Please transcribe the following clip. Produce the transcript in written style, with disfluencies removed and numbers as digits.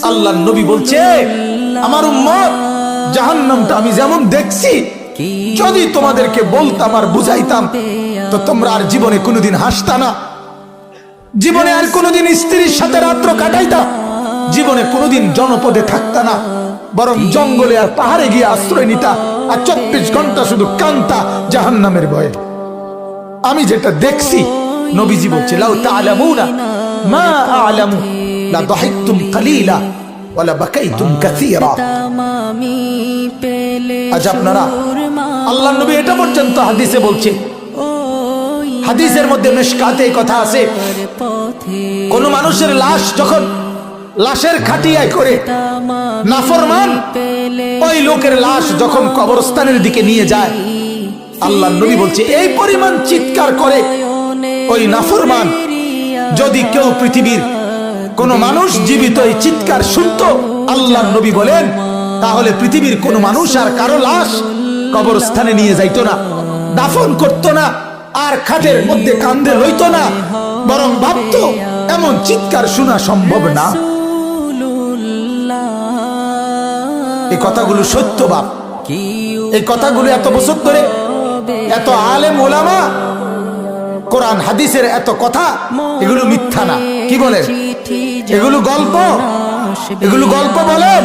আল্লাহর নবী বলছে, আমার উম্মত জাহান্নামটা আমি যেমন দেখছি, যদি তোমাদেরকে বলতাম আর বুঝাইতাম তো তোমরা আর জীবনে কোনোদিন হাসতা না, জীবনে আর কোনোদিন স্ত্রীর সাথে রাত্র কাটাইতা, জীবনে কোনোদিন জনপদে থাকতা না, বরং জঙ্গলে আর পাহাড়ে গিয়ে আশ্রয় নিতা, আর 24 ঘন্টা শুধু কান্তা জাহান্নামের ভয়ে। আমি যেটা দেখছি, নবীজি বলছে, লাউ তা'লামুনা মা আ'লামু লা দাহিকতুম কালিলা ওয়া লা বাকাইতুম কাসীরা। আজ আপনারা, আল্লাহর নবী এটা পর্যন্ত হাদিসে বলছে, হাদিসের মধ্যে মিশকাতে কথা আছে, কোন মানুষের লাশ যখন লাশের খাটিয়ায় করে নাফরমান ওই লোকের লাশ যখন কবরস্থানের দিকে নিয়ে যায়, আল্লাহর নবী বলছে এই পরিমাণ চিৎকার করে ওই নাফরমান, যদি কেউ পৃথিবীর কোন মানুষ জীবিত এই চিৎকার শুনতো, আল্লাহর নবী বলেন, তাহলে পৃথিবীর কোন মানুষ আর কারো লাশ কবরস্থানে নিয়ে যাইতো না, দাফন করতো না, আর খাটের মধ্যে কান্দে লইতো না, বরং ভাবতো এমন চিৎকার শোনা সম্ভব না। এই কথাগুলো সত্য বাপ, এই কথাগুলো এত বছর ধরে এত আলেম ওলামা কোরআন হাদিসের এত কথা, এগুলো মিথ্যা না, কি বলেন? এগুলো গল্প, এগুলো গল্প বলেন।